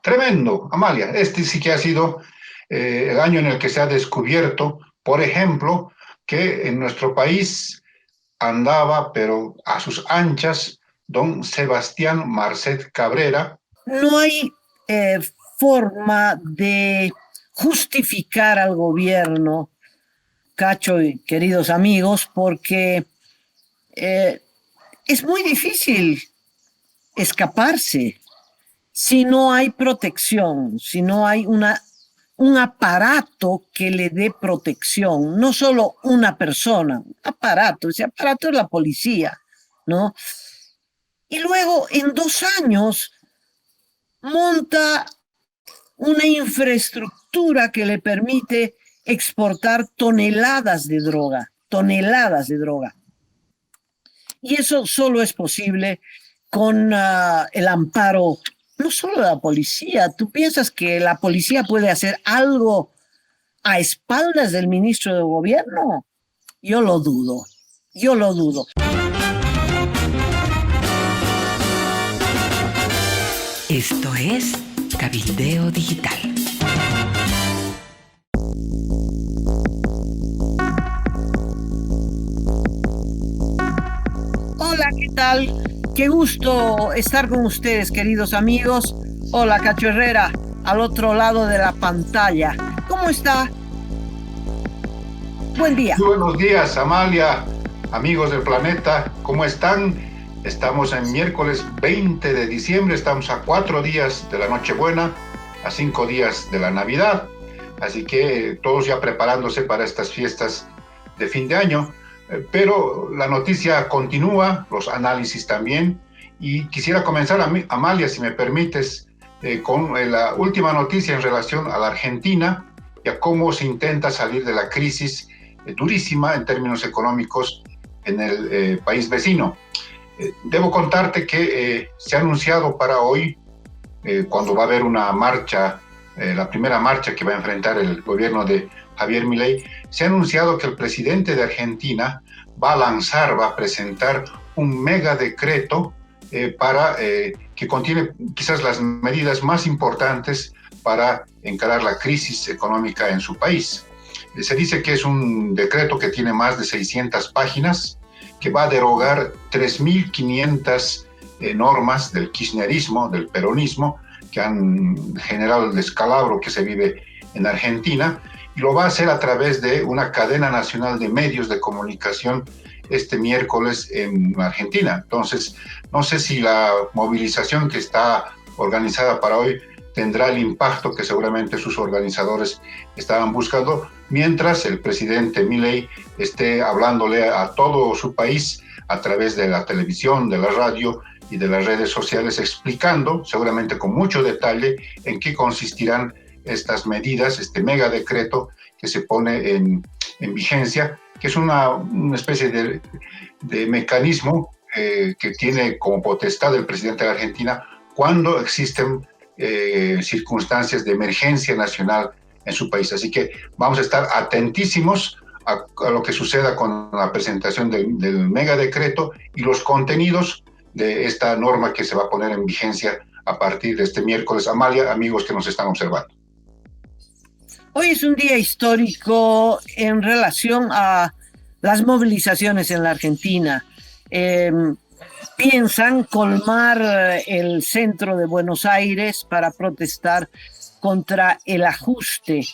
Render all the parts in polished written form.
Tremendo, Amalia. Este sí que ha sido el año en el que se ha descubierto, por ejemplo, que en nuestro país andaba, pero a sus anchas, don Sebastián Marcet Cabrera. No hay eh, forma de justificar al gobierno, Cacho y queridos amigos, porque eh, es muy difícil escaparse si no hay protección, si no hay un aparato que le dé protección, no solo una persona, un aparato, ese aparato es la policía, ¿no? Y luego en 2 años monta una infraestructura que le permite exportar toneladas de droga, toneladas de droga. Y eso solo es posible con el amparo, no solo de la policía. ¿Tú piensas que la policía puede hacer algo a espaldas del ministro de gobierno? Yo lo dudo, yo lo dudo. Esto es Cabildeo Digital. Hola, ¿qué tal? Qué gusto estar con ustedes, queridos amigos. Hola, Cacho Herrera, al otro lado de la pantalla. ¿Cómo está? Buen día. Muy buenos días, Amalia, amigos del planeta, ¿cómo están? Estamos en miércoles 20 de diciembre, estamos a 4 días de la Nochebuena, a 5 días de la Navidad, así que todos ya preparándose para estas fiestas de fin de año. Pero la noticia continúa, los análisis también, y quisiera comenzar, Amalia, si me permites, con la última noticia en relación a la Argentina y a cómo se intenta salir de la crisis durísima en términos económicos en el país vecino. Debo contarte que se ha anunciado para hoy, cuando va a haber una marcha, la primera marcha que va a enfrentar el gobierno de Javier Milei, se ha anunciado que el presidente de Argentina va a presentar un mega decreto que contiene quizás las medidas más importantes para encarar la crisis económica en su país. Se dice que es un decreto que tiene más de 600 páginas, que va a derogar 3.500 normas del kirchnerismo, del peronismo, que han generado el descalabro que se vive en Argentina, y lo va a hacer a través de una cadena nacional de medios de comunicación este miércoles en Argentina. Entonces, no sé si la movilización que está organizada para hoy tendrá el impacto que seguramente sus organizadores estaban buscando, mientras el presidente Milei esté hablándole a todo su país a través de la televisión, de la radio y de las redes sociales, explicando, seguramente con mucho detalle, en qué consistirán estas medidas, este mega decreto que se pone en vigencia, que es una especie de mecanismo que tiene como potestad el presidente de la Argentina cuando existen circunstancias de emergencia nacional en su país. Así que vamos a estar atentísimos a lo que suceda con la presentación del mega decreto y los contenidos de esta norma que se va a poner en vigencia a partir de este miércoles. Amalia, amigos que nos están observando. Hoy es un día histórico en relación a las movilizaciones en la Argentina. Piensan colmar el centro de Buenos Aires para protestar contra el ajuste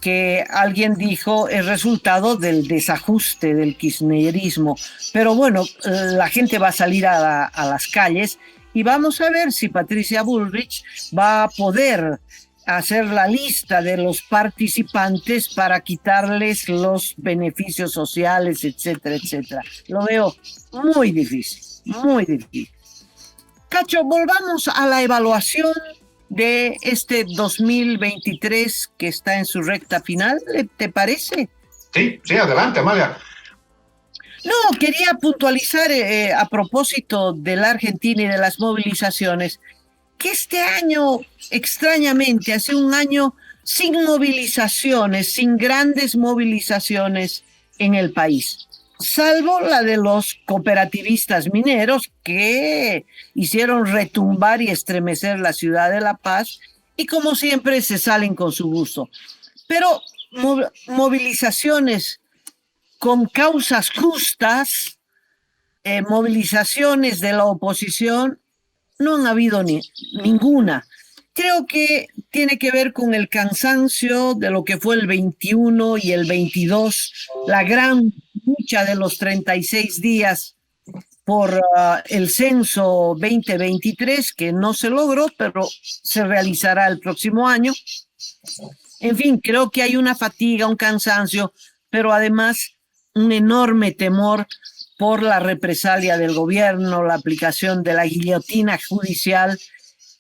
que alguien dijo es resultado del desajuste del kirchnerismo. Pero bueno, la gente va a salir a las calles y vamos a ver si Patricia Bullrich va a poder hacer la lista de los participantes para quitarles los beneficios sociales, etcétera, etcétera. Lo veo muy difícil, muy difícil. Cacho, volvamos a la evaluación de este 2023 que está en su recta final, ¿te parece? Sí, adelante, Amalia. No, quería puntualizar a propósito de la Argentina y de las movilizaciones, que este año, extrañamente, hace un año sin movilizaciones, sin grandes movilizaciones en el país. salvo la de los cooperativistas mineros que hicieron retumbar y estremecer la ciudad de La Paz y como siempre se salen con su gusto. Pero movilizaciones con causas justas, movilizaciones de la oposición, no han habido ninguna. Creo que tiene que ver con el cansancio de lo que fue el 21 y el 22, la gran lucha de los 36 días por el censo 2023, que no se logró, pero se realizará el próximo año. En fin, creo que hay una fatiga, un cansancio, pero además un enorme temor por la represalia del gobierno, la aplicación de la guillotina judicial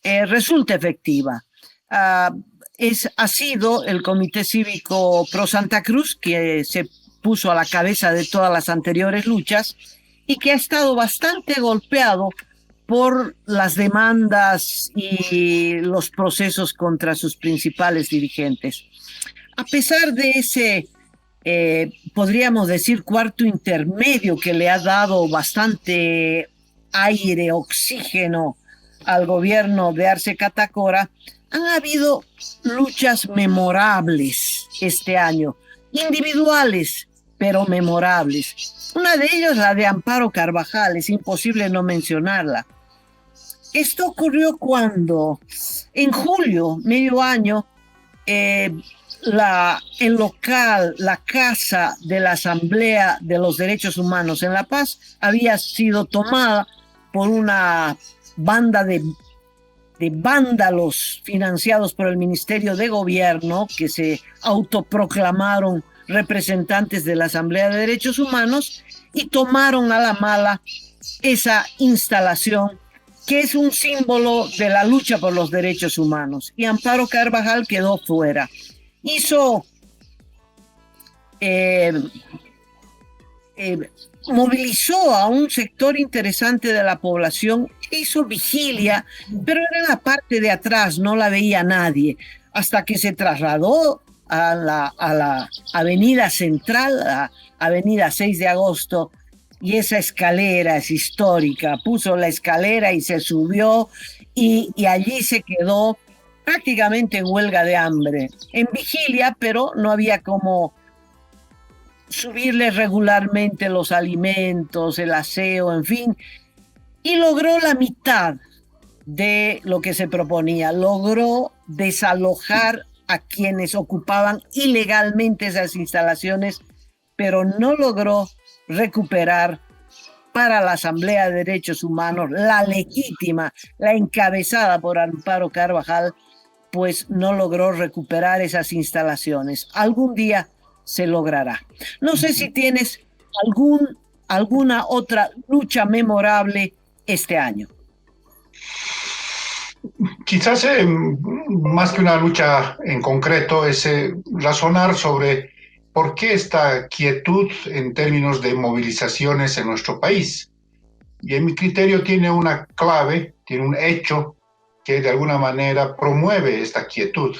resulta efectiva. Ha sido el Comité Cívico Pro Santa Cruz que se puso a la cabeza de todas las anteriores luchas y que ha estado bastante golpeado por las demandas y los procesos contra sus principales dirigentes. A pesar de ese, podríamos decir, cuarto intermedio que le ha dado bastante aire, oxígeno al gobierno de Arce Catacora, han habido luchas memorables este año, individuales, pero memorables. Una de ellas, la de Amparo Carvajal, es imposible no mencionarla. Esto ocurrió cuando, en julio, medio año, el local, la casa de la Asamblea de los Derechos Humanos en La Paz había sido tomada por una banda de vándalos financiados por el Ministerio de Gobierno que se autoproclamaron representantes de la Asamblea de Derechos Humanos y tomaron a la mala esa instalación que es un símbolo de la lucha por los derechos humanos. Y Amparo Carvajal quedó fuera. Movilizó a un sector interesante de la población, hizo vigilia, pero era en la parte de atrás, no la veía nadie, hasta que se trasladó a la avenida central, a avenida 6 de agosto, y esa escalera es histórica, puso la escalera y se subió, y allí se quedó prácticamente en huelga de hambre, en vigilia, pero no había como subirle regularmente los alimentos, el aseo, en fin, y logró la mitad de lo que se proponía, logró desalojar a quienes ocupaban ilegalmente esas instalaciones, pero no logró recuperar para la Asamblea de Derechos Humanos, la legítima, la encabezada por Amparo Carvajal, pues no logró recuperar esas instalaciones. Algún día se logrará. No sé si tienes alguna otra lucha memorable este año. Quizás más que una lucha en concreto es razonar sobre por qué esta quietud en términos de movilizaciones en nuestro país. Y en mi criterio tiene una clave, tiene un hecho que de alguna manera promueve esta quietud.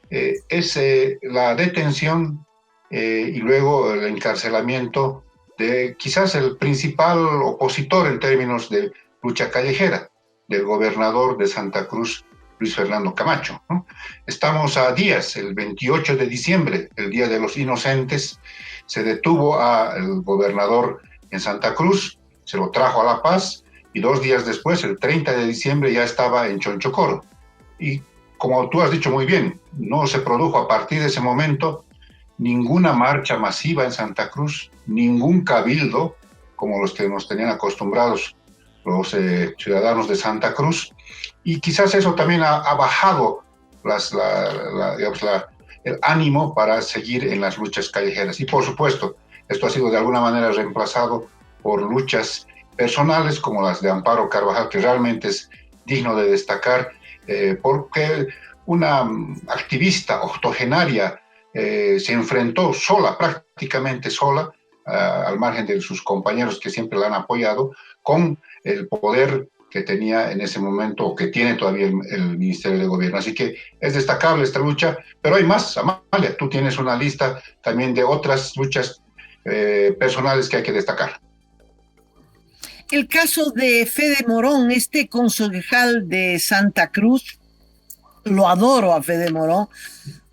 Es la detención y luego el encarcelamiento de quizás el principal opositor en términos de lucha callejera, del gobernador de Santa Cruz, Luis Fernando Camacho, ¿no? Estamos a días, el 28 de diciembre, el Día de los Inocentes, se detuvo al gobernador en Santa Cruz, se lo trajo a La Paz y 2 días después, el 30 de diciembre, ya estaba en Chonchocoro. Y como tú has dicho muy bien, no se produjo a partir de ese momento ninguna marcha masiva en Santa Cruz, ningún cabildo, como los que nos tenían acostumbrados los ciudadanos de Santa Cruz, y quizás eso también ha bajado el ánimo para seguir en las luchas callejeras. Y por supuesto, esto ha sido de alguna manera reemplazado por luchas personales como las de Amparo Carvajal, que realmente es digno de destacar, porque una activista octogenaria se enfrentó sola, prácticamente sola, al margen de sus compañeros que siempre la han apoyado, con el poder que tenía en ese momento, o que tiene todavía el Ministerio de Gobierno. Así que es destacable esta lucha, pero hay más, Amalia. Tú tienes una lista también de otras luchas personales que hay que destacar. El caso de Fede Morón, este concejal de Santa Cruz, lo adoro a Fede Morón,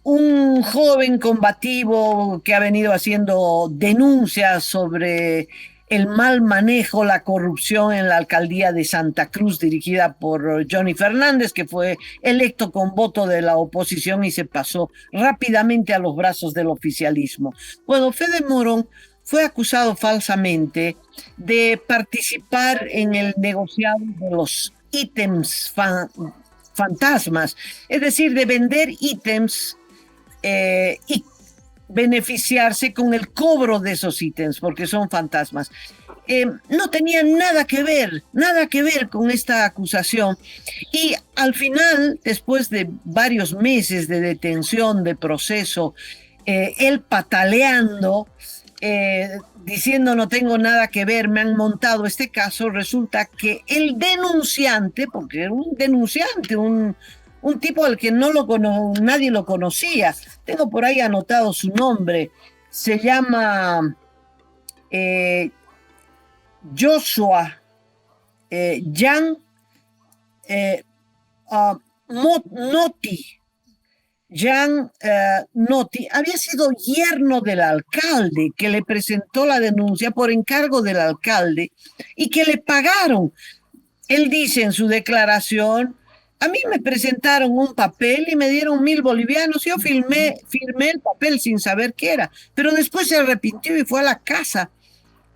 un joven combativo que ha venido haciendo denuncias sobre el mal manejo, la corrupción en la alcaldía de Santa Cruz, dirigida por Johnny Fernández, que fue electo con voto de la oposición y se pasó rápidamente a los brazos del oficialismo. Bueno, Fede Morón fue acusado falsamente de participar en el negociado de los ítems fantasmas, es decir, de vender ítems y beneficiarse con el cobro de esos ítems, porque son fantasmas. No tenía nada que ver con esta acusación. Y al final, después de varios meses de detención, de proceso, él pataleando, diciendo no tengo nada que ver, me han montado este caso, resulta que el denunciante, porque era un denunciante, un tipo al que nadie lo conocía, tengo por ahí anotado su nombre, se llama Joshua Jan Noti. Jan Noti había sido yerno del alcalde que le presentó la denuncia por encargo del alcalde y que le pagaron. Él dice en su declaración, a mí me presentaron un papel y me dieron 1.000 bolivianos. Yo firmé el papel sin saber qué era, pero después se arrepintió y fue a la casa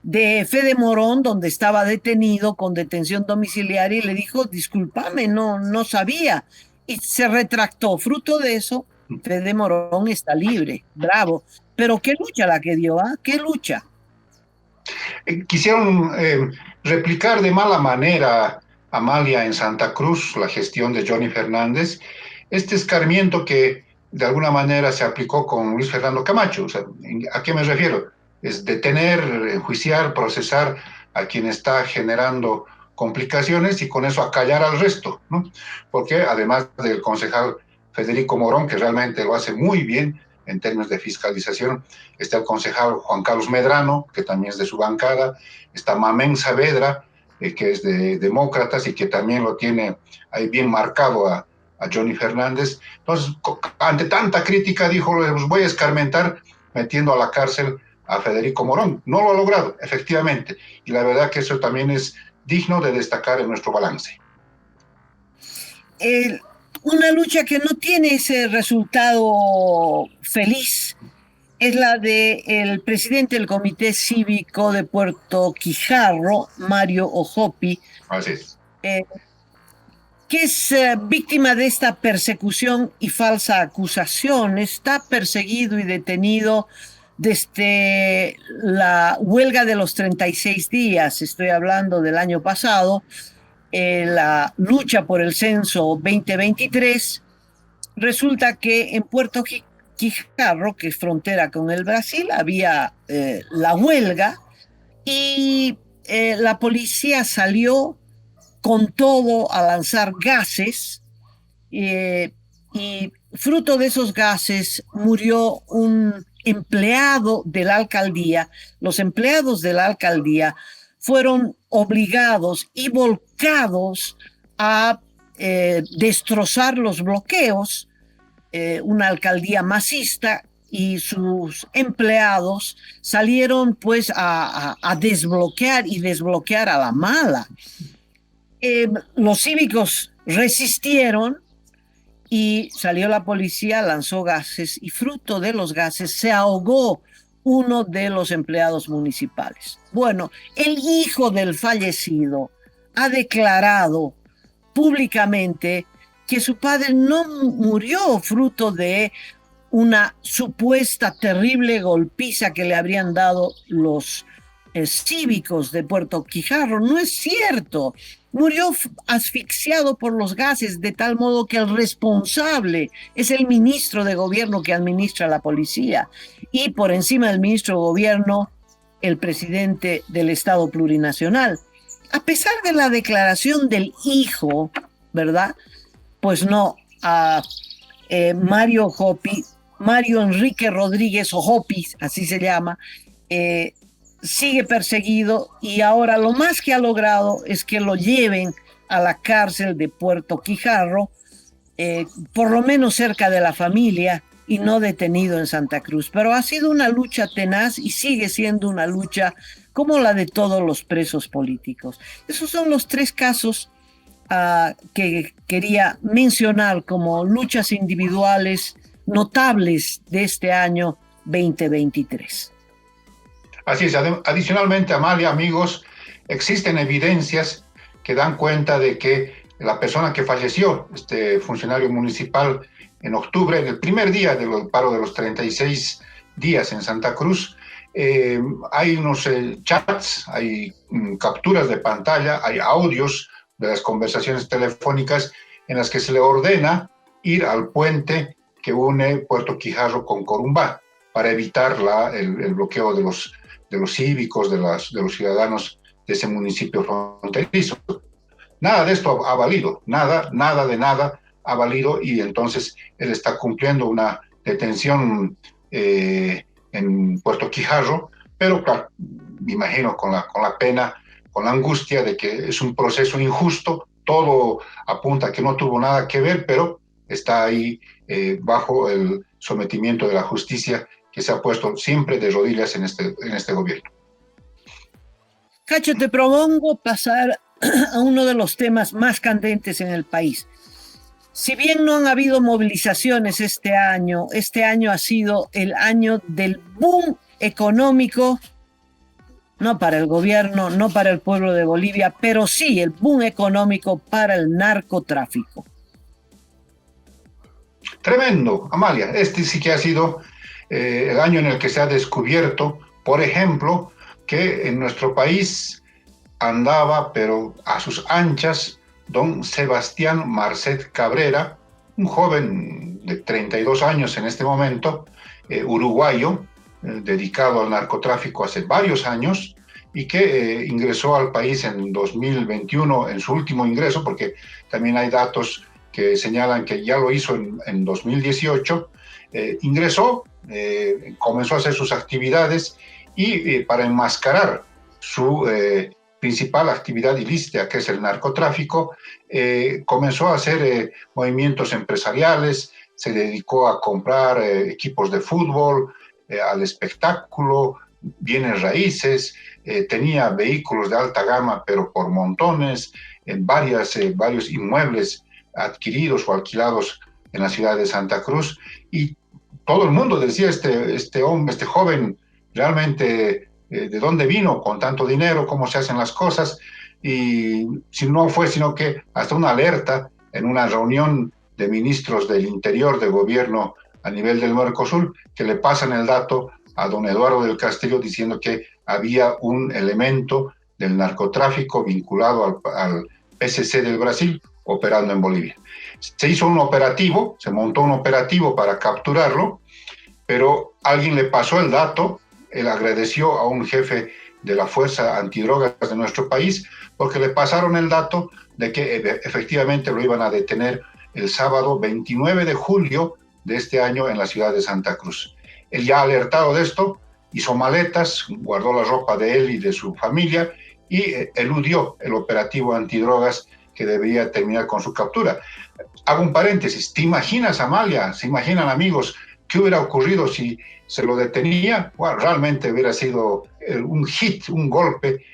de Fede Morón, donde estaba detenido con detención domiciliaria, y le dijo, discúlpame, no sabía. Y se retractó. Fruto de eso, Fede Morón está libre. Bravo. Pero qué lucha la que dio, ¿ah? ¿Qué lucha? Quisieron replicar de mala manera, Amalia, en Santa Cruz, la gestión de Johnny Fernández, este escarmiento que de alguna manera se aplicó con Luis Fernando Camacho. O sea, ¿a qué me refiero? Es detener, enjuiciar, procesar a quien está generando complicaciones y con eso acallar al resto, ¿no? Porque además del concejal Federico Morón, que realmente lo hace muy bien en términos de fiscalización, está el concejal Juan Carlos Medrano, que también es de su bancada, está Mamén Saavedra, que es de Demócratas y que también lo tiene ahí bien marcado a Johnny Fernández. Entonces, ante tanta crítica, dijo, los voy a escarmentar metiendo a la cárcel a Federico Morón. No lo ha logrado, efectivamente, y la verdad que eso también es digno de destacar en nuestro balance. Una lucha que no tiene ese resultado feliz es la del presidente del Comité Cívico de Puerto Quijarro, Mario Ojopi, Así es. que es víctima de esta persecución y falsa acusación. Está perseguido y detenido desde la huelga de los 36 días, estoy hablando del año pasado, la lucha por el censo 2023. Resulta que en Puerto Quijarro, que es frontera con el Brasil, había la huelga y la policía salió con todo a lanzar gases y fruto de esos gases murió un empleado de la alcaldía. Los empleados de la alcaldía fueron obligados y volcados a destrozar los bloqueos, una alcaldía masista, y sus empleados salieron pues a desbloquear y desbloquear a la mala. Los cívicos resistieron y salió la policía, lanzó gases y fruto de los gases se ahogó uno de los empleados municipales. Bueno, el hijo del fallecido ha declarado públicamente que su padre no murió fruto de una supuesta terrible golpiza que le habrían dado los cívicos de Puerto Quijarro. No es cierto. Murió asfixiado por los gases, de tal modo que el responsable es el ministro de gobierno que administra la policía, y por encima del ministro de gobierno, el presidente del Estado plurinacional. A pesar de la declaración del hijo, ¿verdad? Pues no, a Mario Enrique Rodríguez Ojopi, así se llama, eh, sigue perseguido y ahora lo más que ha logrado es que lo lleven a la cárcel de Puerto Quijarro, por lo menos cerca de la familia y no detenido en Santa Cruz. Pero ha sido una lucha tenaz y sigue siendo una lucha como la de todos los presos políticos. Esos son los tres casos que quería mencionar como luchas individuales notables de este año 2023. Así es. Adicionalmente, Amalia, amigos, existen evidencias que dan cuenta de que la persona que falleció, este funcionario municipal, en octubre, en el primer día del paro de los 36 días en Santa Cruz, hay unos chats, hay capturas de pantalla, hay audios de las conversaciones telefónicas en las que se le ordena ir al puente que une Puerto Quijarro con Corumbá para evitar el bloqueo de los cívicos, de los ciudadanos de ese municipio fronterizo. Nada de esto ha valido, nada de nada ha valido, y entonces él está cumpliendo una detención en Puerto Quijarro, pero claro, me imagino con la pena, con la angustia de que es un proceso injusto, todo apunta a que no tuvo nada que ver, pero está ahí bajo el sometimiento de la justicia, que se ha puesto siempre de rodillas en este gobierno. Cacho, te propongo pasar a uno de los temas más candentes en el país. Si bien no han habido movilizaciones este año ha sido el año del boom económico, no para el gobierno, no para el pueblo de Bolivia, pero sí el boom económico para el narcotráfico. Tremendo, Amalia. Este sí que ha sido el año en el que se ha descubierto, por ejemplo, que en nuestro país andaba, pero a sus anchas, don Sebastián Marcet Cabrera, un joven de 32 años en este momento, uruguayo, dedicado al narcotráfico hace varios años, y que ingresó al país en 2021, en su último ingreso, porque también hay datos que señalan que ya lo hizo en 2018, ingresó, comenzó a hacer sus actividades y para enmascarar su principal actividad ilícita, que es el narcotráfico, comenzó a hacer movimientos empresariales, se dedicó a comprar equipos de fútbol, al espectáculo, bienes raíces, tenía vehículos de alta gama, pero por montones, en varios inmuebles adquiridos o alquilados en la ciudad de Santa Cruz, y todo el mundo decía, este hombre, este joven, realmente, ¿de dónde vino con tanto dinero? ¿Cómo se hacen las cosas? Y si no fue, sino que hasta una alerta en una reunión de ministros del interior de gobierno a nivel del Mercosur, que le pasan el dato a don Eduardo del Castillo diciendo que había un elemento del narcotráfico vinculado al PCC del Brasil operando en Bolivia. Se hizo un operativo, se montó un operativo para capturarlo, pero alguien le pasó el dato, él agradeció a un jefe de la Fuerza Antidrogas de nuestro país, porque le pasaron el dato de que efectivamente lo iban a detener el sábado 29 de julio de este año en la ciudad de Santa Cruz. Él, ya alertado de esto, hizo maletas, guardó la ropa de él y de su familia y eludió el operativo antidrogas que debía terminar con su captura. Hago un paréntesis. ¿Te imaginas, Amalia? ¿Se imaginan, amigos, qué hubiera ocurrido si se lo detenía? Bueno, realmente hubiera sido un hit, un golpe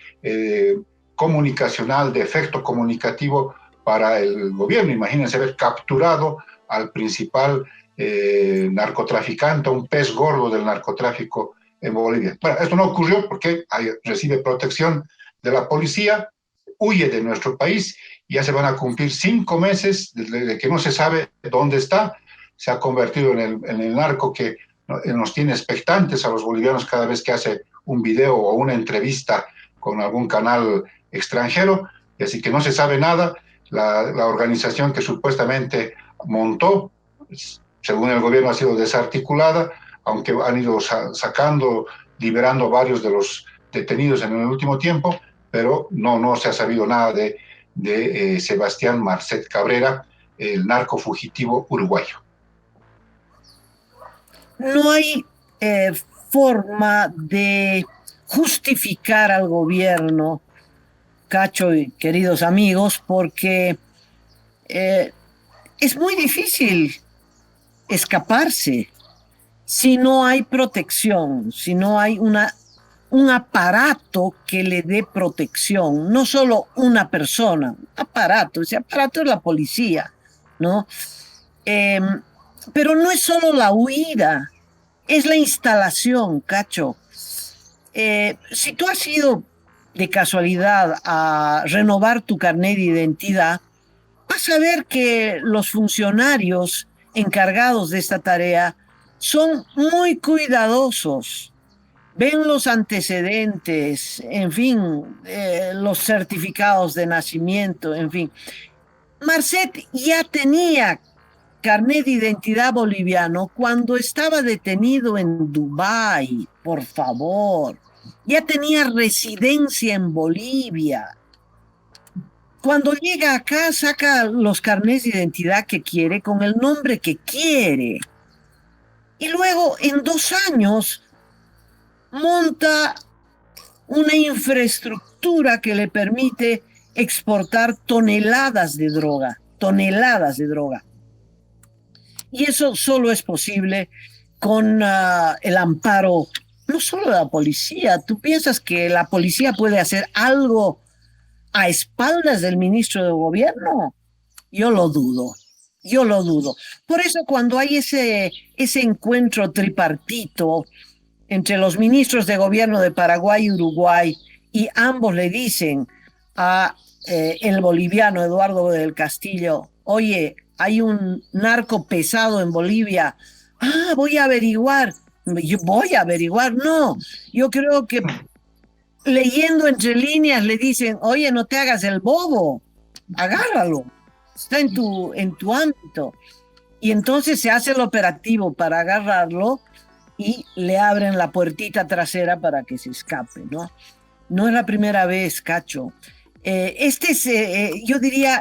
comunicacional, de efecto comunicativo para el gobierno. Imagínense haber capturado al principal narcotraficante, un pez gordo del narcotráfico en Bolivia. Bueno, esto no ocurrió porque recibe protección de la policía, huye de nuestro país, y ya se van a cumplir 5 meses de que no se sabe dónde está. Se ha convertido en el narco que nos tiene expectantes a los bolivianos cada vez que hace un video o una entrevista con algún canal extranjero, y así que no se sabe nada. La organización que supuestamente montó, según el gobierno, ha sido desarticulada, aunque han ido sacando, liberando varios de los detenidos en el último tiempo, pero no se ha sabido nada de Sebastián Marcet Cabrera, el narco fugitivo uruguayo. No hay forma de justificar al gobierno, Cacho y queridos amigos, porque es muy difícil escaparse si no hay protección, si no hay un aparato que le dé protección, no solo una persona, un aparato, ese aparato es la policía, ¿no? Eh, pero no es solo la huida, es la instalación, Cacho. Si tú has ido de casualidad a renovar tu carnet de identidad, vas a ver que los funcionarios encargados de esta tarea son muy cuidadosos. Ven los antecedentes, en fin, los certificados de nacimiento, en fin. Marcet ya tenía carnet de identidad boliviano cuando estaba detenido en Dubái, por favor. Ya tenía residencia en Bolivia. Cuando llega acá, saca los carnets de identidad que quiere, con el nombre que quiere. Y luego, en 2 años, monta una infraestructura que le permite exportar toneladas de droga. Y eso solo es posible con el amparo, no solo de la policía. ¿Tú piensas que la policía puede hacer algo a espaldas del ministro de gobierno? Yo lo dudo. Por eso cuando hay ese encuentro tripartito entre los ministros de gobierno de Paraguay y Uruguay, y ambos le dicen a el boliviano Eduardo del Castillo, oye, hay un narco pesado en Bolivia, voy a averiguar. No, yo creo que leyendo entre líneas le dicen, oye, no te hagas el bobo, agárralo, está en tu ámbito. Y entonces se hace el operativo para agarrarlo y le abren la puertita trasera para que se escape, ¿no? No es la primera vez, Cacho. Yo diría,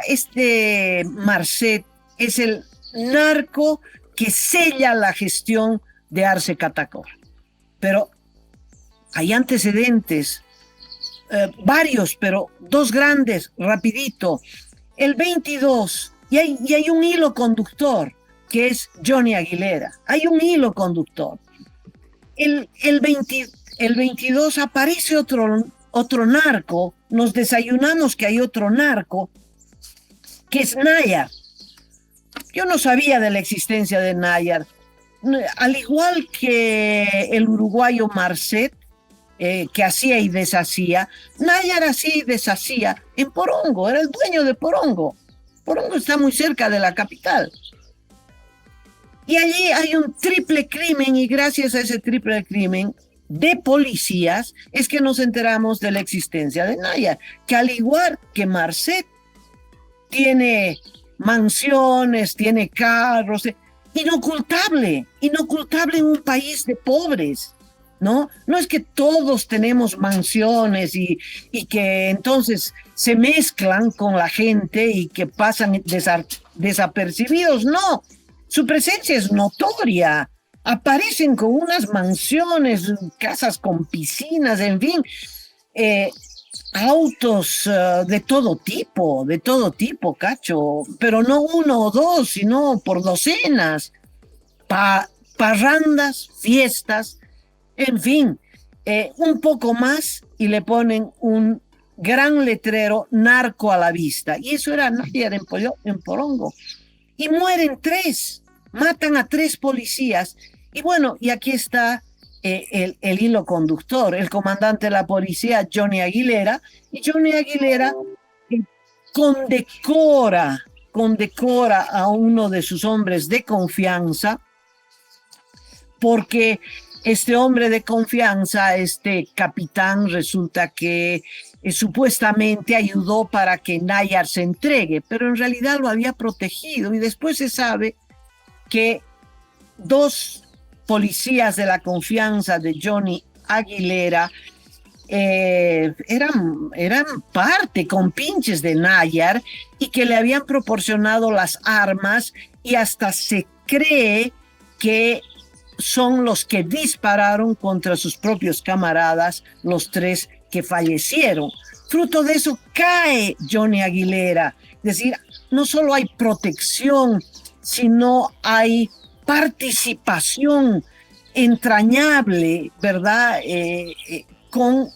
Marcet es el narco que sella la gestión de Arce Catacora. Pero hay antecedentes, varios, pero 2 grandes, rapidito. El 22, y hay un hilo conductor, que es Johnny Aguilera. Hay un hilo conductor. El 22 aparece otro narco, nos desayunamos que hay otro narco, que es Nayar. Yo no sabía de la existencia de Nayar. Al igual que el uruguayo Marcet, que hacía y deshacía, Nayar hacía y deshacía en Porongo, era el dueño de Porongo. Porongo está muy cerca de la capital. Y allí hay un triple crimen, y gracias a ese triple crimen de policías es que nos enteramos de la existencia de Nayar, que al igual que Marcet, tiene mansiones, tiene carros, inocultable en un país de pobres, ¿no? No es que todos tenemos mansiones y que entonces se mezclan con la gente y que pasan desapercibidos, no. Su presencia es notoria, aparecen con unas mansiones, casas con piscinas, en fin, autos de todo tipo, Cacho, pero no 1 o 2, sino por docenas, parrandas, fiestas, en fin, un poco más y le ponen un gran letrero narco a la vista, y eso era Nayar en Porongo. Y mueren 3, matan a 3 policías. Y bueno, y aquí está el hilo conductor, el comandante de la policía, Johnny Aguilera, y Johnny Aguilera condecora a uno de sus hombres de confianza, porque este hombre de confianza, este capitán, resulta que supuestamente ayudó para que Nayar se entregue, pero en realidad lo había protegido, y después se sabe que 2 policías de la confianza de Johnny Aguilera eran parte, compinches de Nayar, y que le habían proporcionado las armas, y hasta se cree que son los que dispararon contra sus propios camaradas, los 3 que fallecieron. Fruto de eso cae Johnny Aguilera. Es decir, no solo hay protección, sino hay participación entrañable, ¿verdad? Con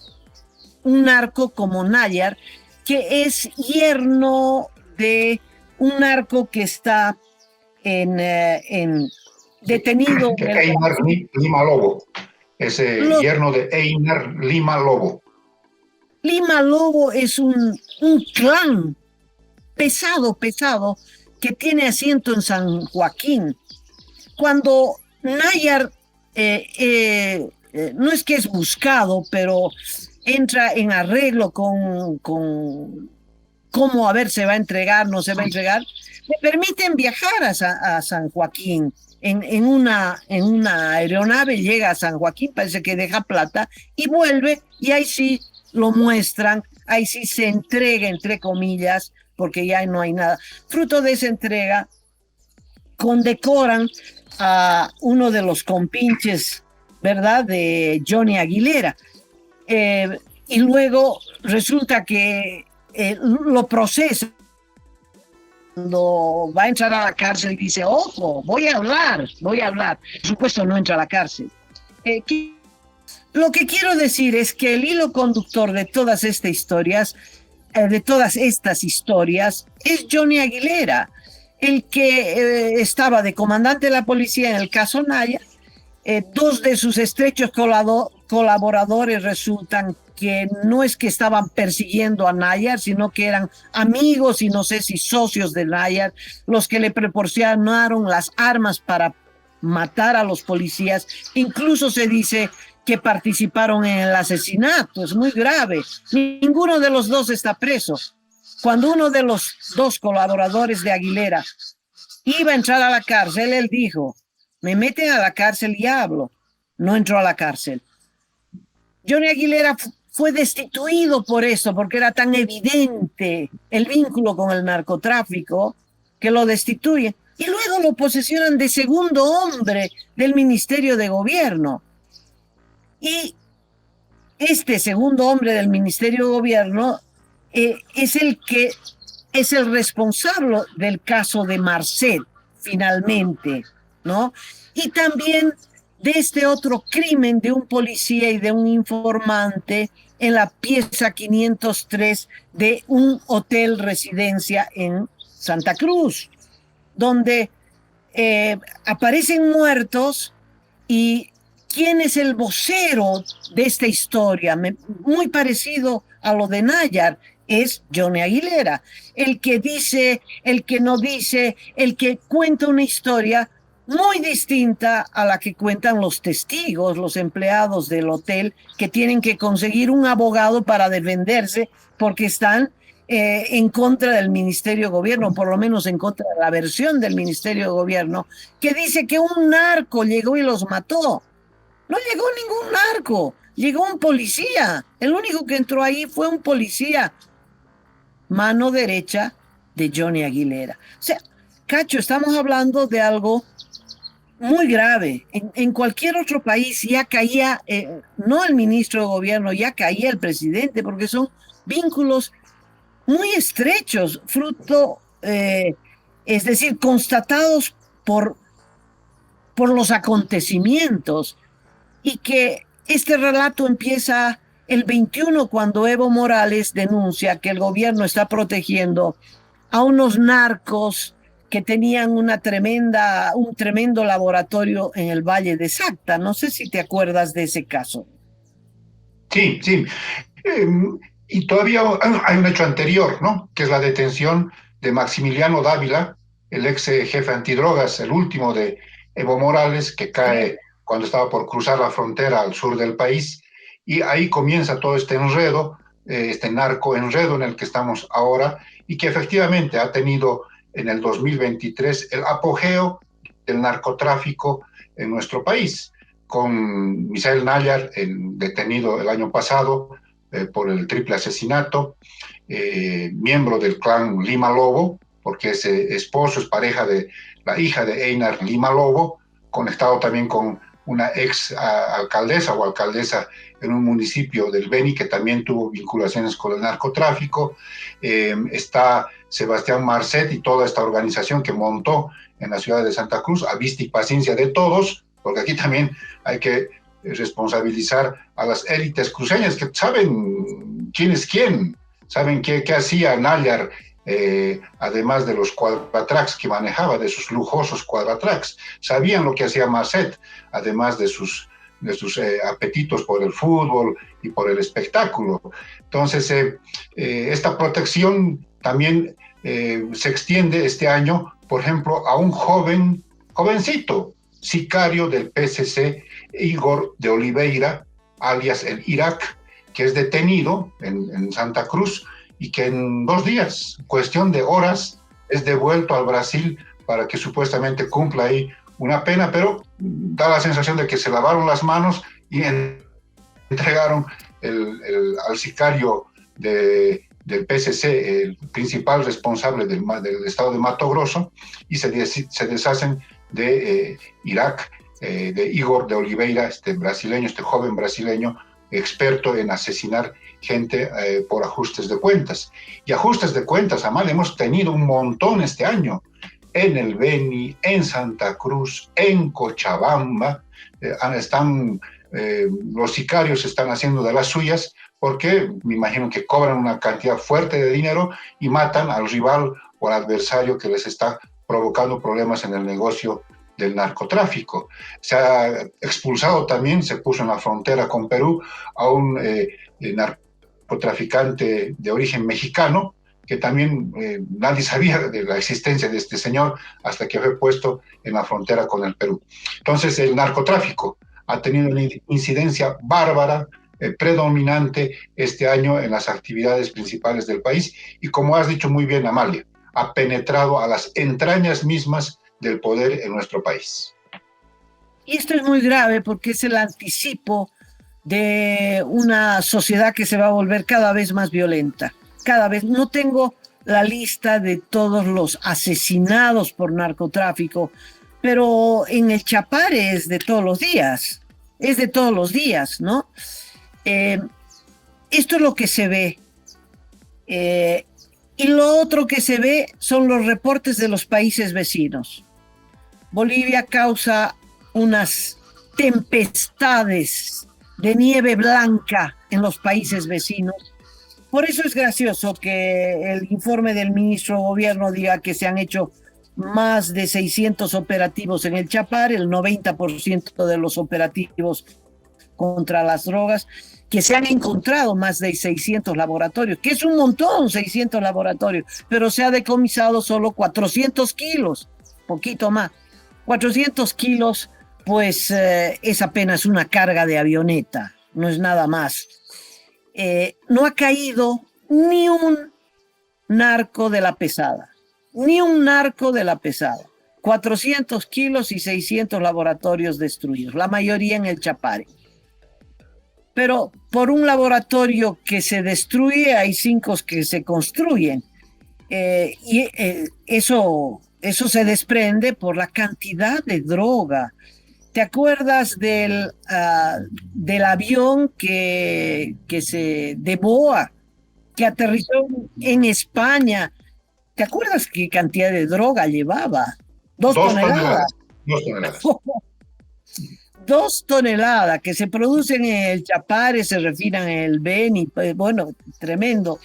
un narco como Nayar, que es yerno de un narco que está detenido. Einar Lima Lobo, yerno de Einar Lima Lobo. Lima Lobo es un clan pesado, que tiene asiento en San Joaquín. Cuando Nayar no es que es buscado, pero entra en arreglo con cómo, a ver, se va a entregar, no se va a entregar, le permiten viajar a San Joaquín en una aeronave, llega a San Joaquín, parece que deja plata y vuelve, y ahí sí lo muestran, ahí sí se entrega, entre comillas, porque ya no hay nada. Fruto de esa entrega, condecoran a uno de los compinches, ¿verdad?, de Johnny Aguilera. Y luego resulta que lo procesa. Cuando va a entrar a la cárcel dice, ojo, voy a hablar. Por supuesto no entra a la cárcel. Lo que quiero decir es que el hilo conductor de todas estas historias, es Johnny Aguilera, el que estaba de comandante de la policía en el caso Nayar. 2 de sus estrechos colaboradores resultan que no es que estaban persiguiendo a Nayar, sino que eran amigos y no sé si socios de Nayar, los que le proporcionaron las armas para matar a los policías. Incluso se dice que participaron en el asesinato. Es muy grave. Ninguno de los 2 está preso. Cuando uno de los 2 colaboradores de Aguilera iba a entrar a la cárcel, él dijo, me meten a la cárcel y hablo. No entró a la cárcel. Johnny Aguilera fue destituido por eso, porque era tan evidente el vínculo con el narcotráfico que lo destituyen. Y luego lo posesionan de segundo hombre del Ministerio de Gobierno. Y este segundo hombre del Ministerio de Gobierno es el responsable del caso de Marcet, finalmente, ¿no? Y también de este otro crimen de un policía y de un informante en la pieza 503 de un hotel residencia en Santa Cruz, donde aparecen muertos. Y ¿quién es el vocero de esta historia? Muy parecido a lo de Nayar, es Johnny Aguilera, el que dice, el que no dice, el que cuenta una historia muy distinta a la que cuentan los testigos, los empleados del hotel, que tienen que conseguir un abogado para defenderse porque están en contra del Ministerio de Gobierno, por lo menos en contra de la versión del Ministerio de Gobierno, que dice que un narco llegó y los mató. No llegó ningún narco, llegó un policía. El único que entró ahí fue un policía, mano derecha de Johnny Aguilera. O sea, Cacho, estamos hablando de algo muy grave. En cualquier otro país ya caía, no el ministro de Gobierno, ya caía el presidente, porque son vínculos muy estrechos, fruto, es decir, constatados por los acontecimientos. Y que este relato empieza el 21, cuando Evo Morales denuncia que el gobierno está protegiendo a unos narcos que tenían un tremendo laboratorio en el Valle de Sacta. No sé si te acuerdas de ese caso. Sí. Y todavía hay un hecho anterior, ¿no?, que es la detención de Maximiliano Dávila, el ex jefe antidrogas, el último de Evo Morales, que cae cuando estaba por cruzar la frontera al sur del país, y ahí comienza todo este enredo, este narcoenredo en el que estamos ahora, y que efectivamente ha tenido en el 2023 el apogeo del narcotráfico en nuestro país, con Misael Nayar, detenido el año pasado por el triple asesinato, miembro del clan Lima Lobo, porque es esposo, es pareja de la hija de Einar Lima Lobo, conectado también con una ex alcaldesa o alcaldesa en un municipio del Beni que también tuvo vinculaciones con el narcotráfico. Está Sebastián Marcet y toda esta organización que montó en la ciudad de Santa Cruz, a vista y paciencia de todos, porque aquí también hay que responsabilizar a las élites cruceñas que saben quién es quién, saben qué hacía Nayar, además de los cuadratracks que manejaba, de sus lujosos cuadratracks, sabían lo que hacía Marcet, además de sus apetitos por el fútbol y por el espectáculo. Entonces, esta protección también se extiende este año, por ejemplo, a un jovencito, sicario del PSC, Igor de Oliveira, alias el Irak, que es detenido en Santa Cruz y que en 2 días, cuestión de horas, es devuelto al Brasil para que supuestamente cumpla ahí una pena, pero da la sensación de que se lavaron las manos y entregaron al sicario del PSC, el principal responsable del estado de Mato Grosso, y se deshacen de Irak, de Igor de Oliveira, este joven brasileño, experto en asesinar gente por ajustes de cuentas. Y ajustes de cuentas, Amal, hemos tenido un montón este año, en el Beni, en Santa Cruz, en Cochabamba. Los sicarios están haciendo de las suyas porque me imagino que cobran una cantidad fuerte de dinero y matan al rival o al adversario que les está provocando problemas en el negocio del narcotráfico. Se ha expulsado también, se puso en la frontera con Perú a un narcotraficante de origen mexicano, que también nadie sabía de la existencia de este señor hasta que fue puesto en la frontera con el Perú. Entonces, el narcotráfico ha tenido una incidencia bárbara, predominante este año en las actividades principales del país y, como has dicho muy bien, Amalia, ha penetrado a las entrañas mismas del poder en nuestro país. Y esto es muy grave porque es el anticipo de una sociedad que se va a volver cada vez más violenta. Cada vez. No tengo la lista de todos los asesinados por narcotráfico, pero en el Chapare es de todos los días, ¿no? Esto es lo que se ve. Y lo otro que se ve son los reportes de los países vecinos. Bolivia causa unas tempestades de nieve blanca en los países vecinos. Por eso es gracioso que el informe del ministro de Gobierno diga que se han hecho más de 600 operativos en el Chapare, el 90% de los operativos contra las drogas, que se han encontrado más de 600 laboratorios, que es un montón, 600 laboratorios, pero se ha decomisado solo 400 kilos, poquito más. 400 kilos, pues es apenas una carga de avioneta, no es nada más. No ha caído ni un narco de la pesada, 400 kilos y 600 laboratorios destruidos, la mayoría en el Chapare. Pero por un laboratorio que se destruye hay 5 que se construyen. Eso se desprende por la cantidad de droga. ¿Te acuerdas del avión de BOA que aterrizó en España? ¿Te acuerdas qué cantidad de droga llevaba? 2 toneladas. 2 toneladas. 2 toneladas que se producen en el Chapare, se refinan en el Beni, bueno, tremendo.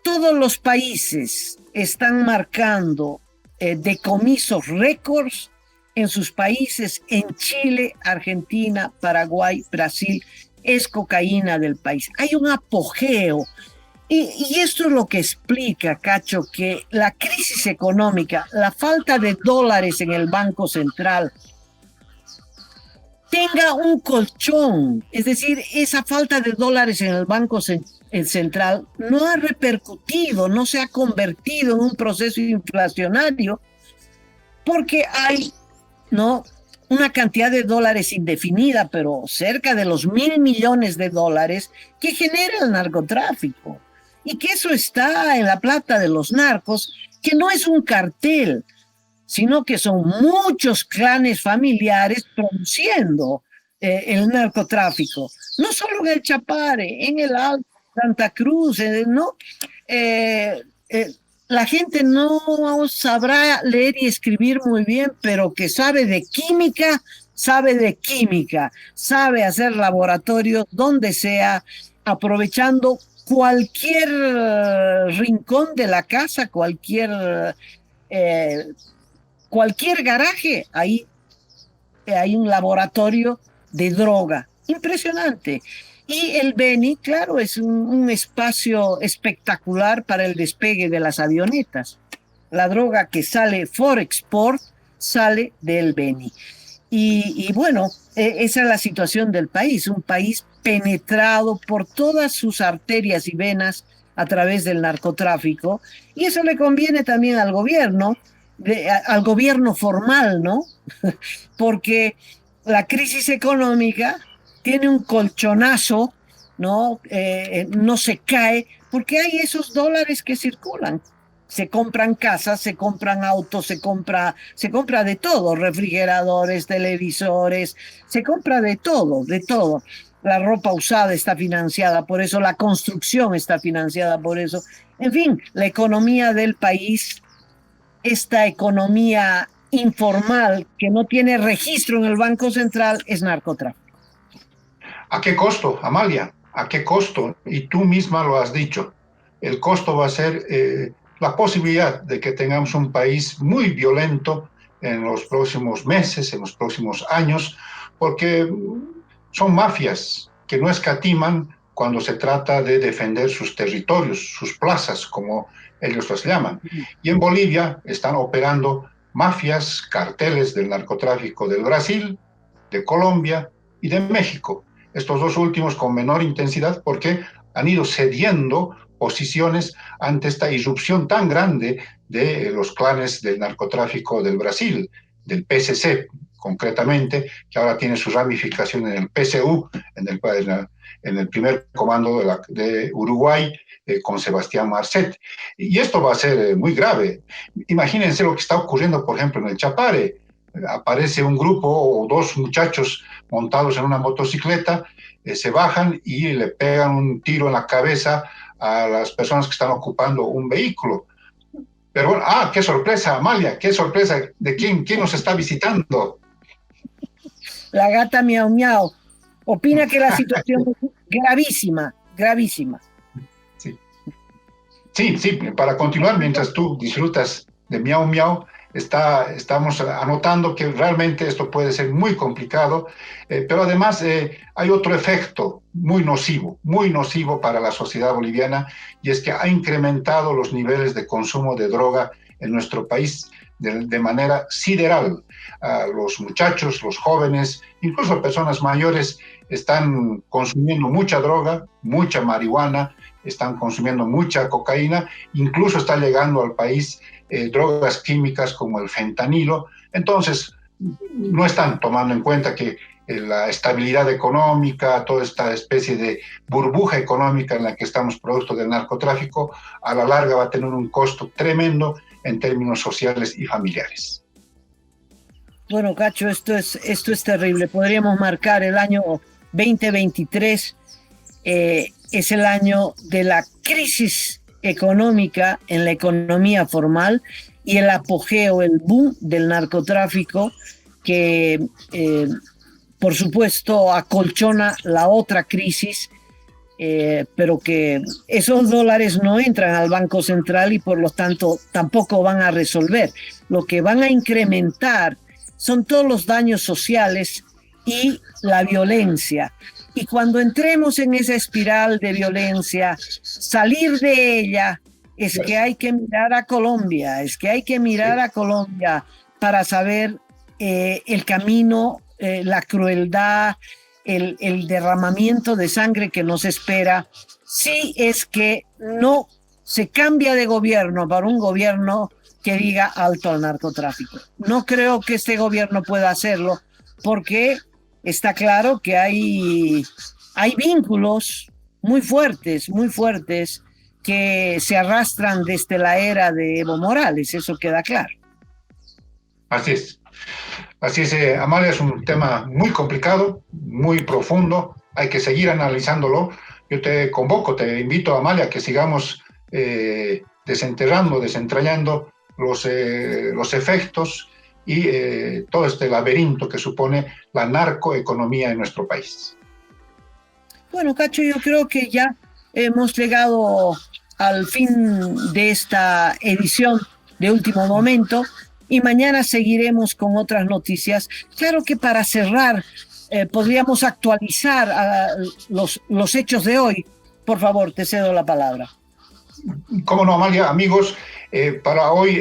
Todos los países están marcando decomisos récords en sus países. En Chile, Argentina, Paraguay, Brasil, es cocaína del país. Hay un apogeo. Y esto es lo que explica, Cacho, que la crisis económica, la falta de dólares en el Banco Central, tenga un colchón. Es decir, esa falta de dólares en el Banco Central no ha repercutido, no se ha convertido en un proceso inflacionario, porque hay, ¿no?, una cantidad de dólares indefinida, pero cerca de los 1.000 millones de dólares que genera el narcotráfico. Y que eso está en la plata de los narcos, que no es un cartel. sino que son muchos clanes familiares produciendo el narcotráfico. No solo en el Chapare, en el Alto, Santa Cruz, ¿no? La gente no sabrá leer y escribir muy bien, pero que sabe de química, sabe hacer laboratorios donde sea, aprovechando cualquier rincón de la casa, cualquier garaje, ahí hay un laboratorio de droga. Impresionante. Y el Beni, claro, es un espacio espectacular para el despegue de las avionetas. La droga que sale for export sale del Beni. Y bueno, esa es la situación del país, un país penetrado por todas sus arterias y venas a través del narcotráfico, y eso le conviene también al gobierno formal, ¿no? Porque la crisis económica tiene un colchonazo, ¿no? No se cae, porque hay esos dólares que circulan. Se compran casas, se compran autos, se compra de todo, refrigeradores, televisores, se compra de todo, de todo. La ropa usada está financiada por eso, la construcción está financiada por eso. En fin, la economía del país, esta economía informal que no tiene registro en el Banco Central, es narcotráfico. ¿A qué costo, Amalia? ¿A qué costo? Y tú misma lo has dicho. El costo va a ser la posibilidad de que tengamos un país muy violento en los próximos meses, en los próximos años, porque son mafias que no escatiman cuando se trata de defender sus territorios, sus plazas, como ellos las llaman. Y en Bolivia están operando mafias, carteles del narcotráfico del Brasil, de Colombia y de México. Estos dos últimos con menor intensidad porque han ido cediendo posiciones ante esta irrupción tan grande de los clanes del narcotráfico del Brasil, del PCC concretamente, que ahora tiene su ramificación en el PCU, en el primer comando de Uruguay, con Sebastián Marcet. Y esto va a ser muy grave. Imagínense lo que está ocurriendo, por ejemplo, en el Chapare. Aparece un grupo o dos muchachos montados en una motocicleta, se bajan y le pegan un tiro en la cabeza a las personas que están ocupando un vehículo. Pero bueno, qué sorpresa, Amalia, qué sorpresa. ¿De quién nos está visitando? La gata miau miau opina que la situación es gravísima, gravísima. Sí, para continuar, mientras tú disfrutas de miau miau, estamos anotando que realmente esto puede ser muy complicado, pero además hay otro efecto muy nocivo para la sociedad boliviana, y es que ha incrementado los niveles de consumo de droga en nuestro país de manera sideral. Los muchachos, los jóvenes, incluso personas mayores están consumiendo mucha droga, mucha marihuana, están consumiendo mucha cocaína, incluso está llegando al país drogas químicas como el fentanilo. Entonces, no están tomando en cuenta que la estabilidad económica, toda esta especie de burbuja económica en la que estamos producto del narcotráfico, a la larga va a tener un costo tremendo en términos sociales y familiares. Bueno, Cacho, esto es terrible. Podríamos marcar el año 2023, es el año de la crisis económica en la economía formal y el apogeo, el boom del narcotráfico que, por supuesto, acolchona la otra crisis, pero que esos dólares no entran al Banco Central y por lo tanto tampoco van a resolver. Lo que van a incrementar son todos los daños sociales y la violencia. Y cuando entremos en esa espiral de violencia, salir de ella, es que hay que mirar a Colombia, para saber el camino, la crueldad, el derramamiento de sangre que nos espera, si es que no se cambia de gobierno para un gobierno que diga alto al narcotráfico. No creo que este gobierno pueda hacerlo, porque está claro que hay vínculos muy fuertes, que se arrastran desde la era de Evo Morales, eso queda claro. Así es. Así es, Amalia, es un tema muy complicado, muy profundo, hay que seguir analizándolo. Yo te convoco, te invito, Amalia, que sigamos desenterrando, desentrañando los efectos y todo este laberinto que supone la narcoeconomía en nuestro país. Bueno, Cacho, yo creo que ya hemos llegado al fin de esta edición de Último Momento y mañana seguiremos con otras noticias. Claro que para cerrar, podríamos actualizar los hechos de hoy. Por favor, te cedo la palabra. Cómo no, Amalia, amigos, para hoy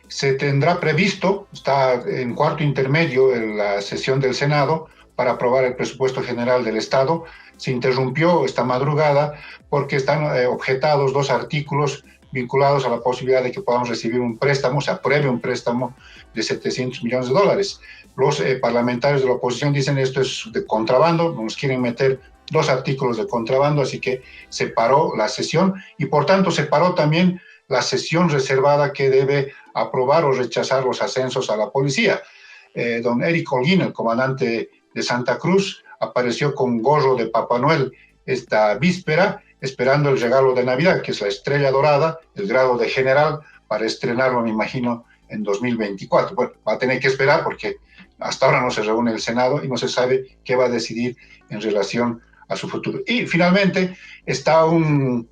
se tendrá previsto, está en cuarto intermedio en la sesión del Senado para aprobar el presupuesto general del Estado. Se interrumpió esta madrugada porque están objetados 2 artículos vinculados a la posibilidad de que podamos recibir un préstamo, se apruebe un préstamo de $700 millones. Los parlamentarios de la oposición dicen esto es de contrabando, nos quieren meter 2 artículos de contrabando, así que se paró la sesión y por tanto se paró también la sesión reservada que debe aprobar o rechazar los ascensos a la policía. Don Eric Holguín, el comandante de Santa Cruz, apareció con gorro de Papá Noel esta víspera, esperando el regalo de Navidad, que es la estrella dorada, el grado de general, para estrenarlo, me imagino, en 2024. Bueno, va a tener que esperar porque hasta ahora no se reúne el Senado y no se sabe qué va a decidir en relación a su futuro. Y finalmente está un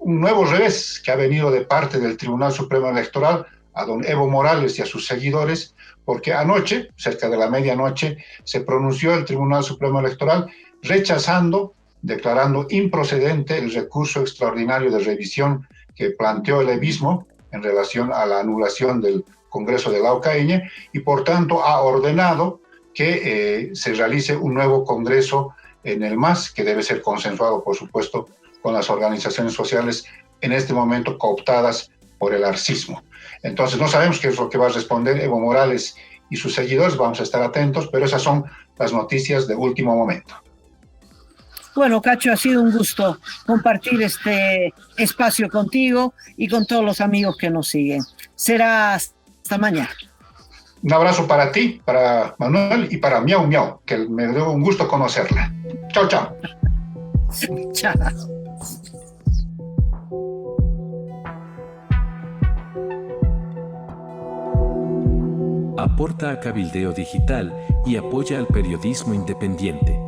nuevo revés que ha venido de parte del Tribunal Supremo Electoral a don Evo Morales y a sus seguidores, porque anoche, cerca de la medianoche, se pronunció el Tribunal Supremo Electoral rechazando, declarando improcedente el recurso extraordinario de revisión que planteó el EVISMO en relación a la anulación del Congreso de la OCAEñe y por tanto ha ordenado que se realice un nuevo Congreso en el MAS, que debe ser consensuado, por supuesto, con las organizaciones sociales en este momento cooptadas por el arcismo. Entonces no sabemos qué es lo que va a responder Evo Morales y sus seguidores, vamos a estar atentos, pero esas son las noticias de último momento. Bueno, Cacho, ha sido un gusto compartir este espacio contigo y con todos los amigos que nos siguen. Será hasta mañana. Un abrazo para ti, para Manuel y para Miau Miau, que me dio un gusto conocerla. Chao, chao. Chao. Aporta a Cabildeo Digital y apoya al periodismo independiente.